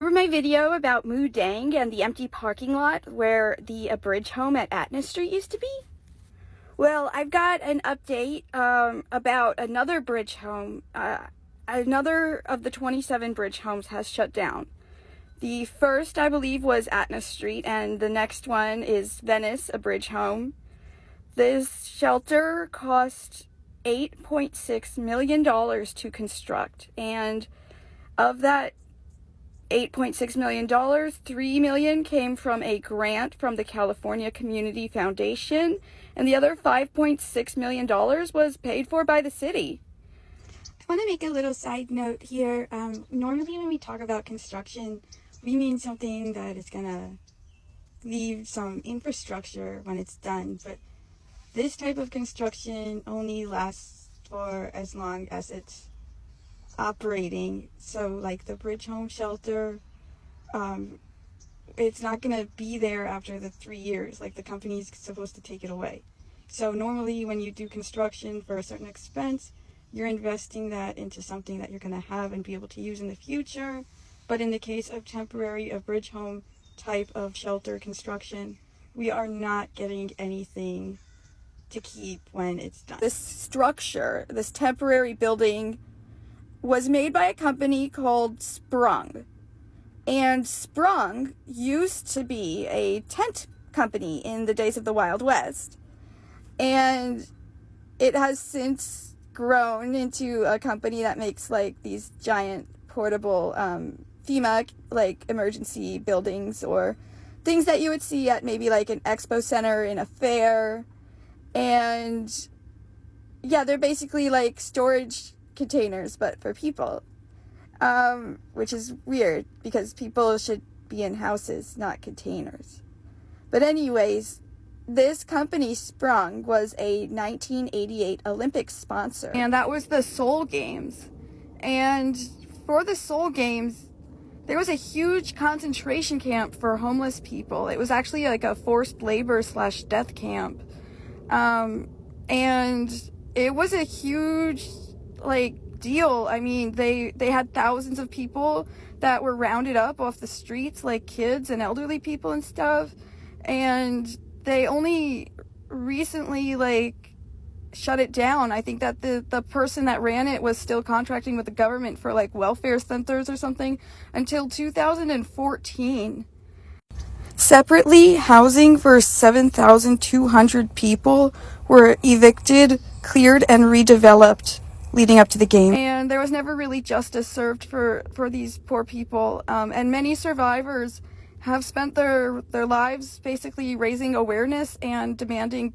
Remember my video about Moo Dang and the empty parking lot where the Bridge home at Atna Street used to be? Well, I've got an update about another bridge home. Another of the 27 bridge homes has shut down. The first, I believe, was Atna Street, and the next one is Venice, a bridge home. This shelter cost $8.6 million to construct, and of that $8.6 million, $3 million came from a grant from the California Community Foundation, and the other $5.6 million was paid for by the city. I want to make a little side note here. Normally when we talk about construction, we mean something that is going to leave some infrastructure when it's done, but this type of construction only lasts for as long as it's operating. So like the bridge home shelter, it's not going to be there after the 3 years. Like the company's supposed to take it away. So normally when you do construction for a certain expense, you're investing that into something that you're going to have and be able to use in the future. But in the case of temporary, a bridge home type of shelter construction, we are not getting anything to keep when it's done. This structure, this temporary building, was made by a company called Sprung. And Sprung used to be a tent company in the days of the Wild West. And it has since grown into a company that makes like these giant portable FEMA like emergency buildings, or things that you would see at maybe like an expo center in a fair. And yeah, they're basically like storage containers, but for people, which is weird because people should be in houses, not containers. But anyways, this company Sprung was a 1988 Olympics sponsor, and that was the Seoul Games. And for the Seoul Games, there was a huge concentration camp for homeless people. It was actually like a forced labor / death camp. And it was a huge like deal. I mean, they had thousands of people that were rounded up off the streets, like kids and elderly people and stuff. And they only recently like shut it down. I think that the person that ran it was still contracting with the government for like welfare centers or something until 2014. Separately, housing for 7,200 people were evicted, cleared, and redeveloped leading up to the game. And there was never really justice served for these poor people. And many survivors have spent their lives basically raising awareness and demanding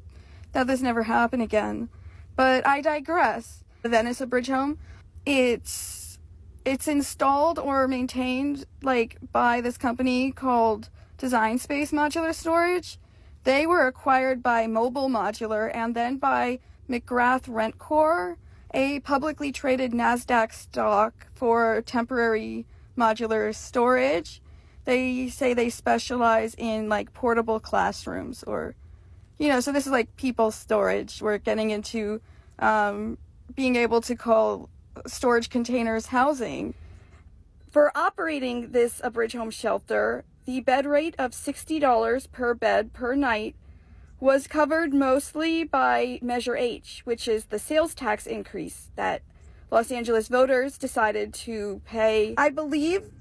that this never happen again. But I digress. The Venice Bridge home, it's installed or maintained like by this company called Design Space Modular Storage. They were acquired by Mobile Modular and then by McGrath RentCorp, a publicly traded NASDAQ stock for temporary modular storage. They say they specialize in like portable classrooms, or, you know, so this is like people storage. We're getting into being able to call storage containers housing. For operating this bridge home shelter, the bed rate of $60 per bed per night was covered mostly by Measure H, which is the sales tax increase that Los Angeles voters decided to pay. I believe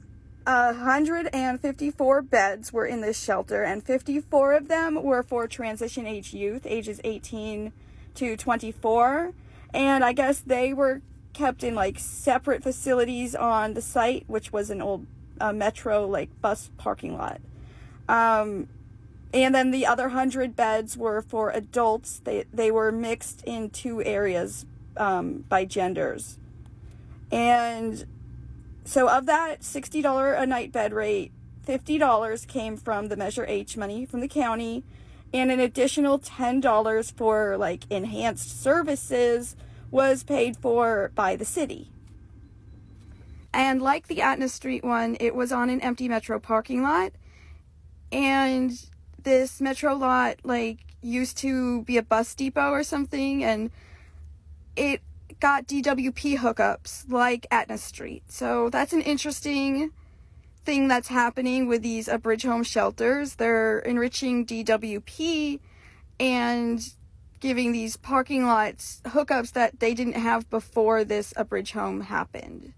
154 beds were in this shelter, and 54 of them were for transition age youth, ages 18 to 24. And I guess they were kept in like separate facilities on the site, which was an old metro like bus parking lot. And then the other 100 beds were for adults. They were mixed in two areas by genders. And so of that $60 a night bed rate, $50 came from the Measure H money from the county, and an additional $10 for like enhanced services was paid for by the city. And like the Atna Street one, it was on an empty metro parking lot. And this metro lot like used to be a bus depot or something, and it got DWP hookups like Atna Street. So that's an interesting thing that's happening with these abridged home shelters. They're enriching DWP and giving these parking lots hookups that they didn't have before this abridged home happened.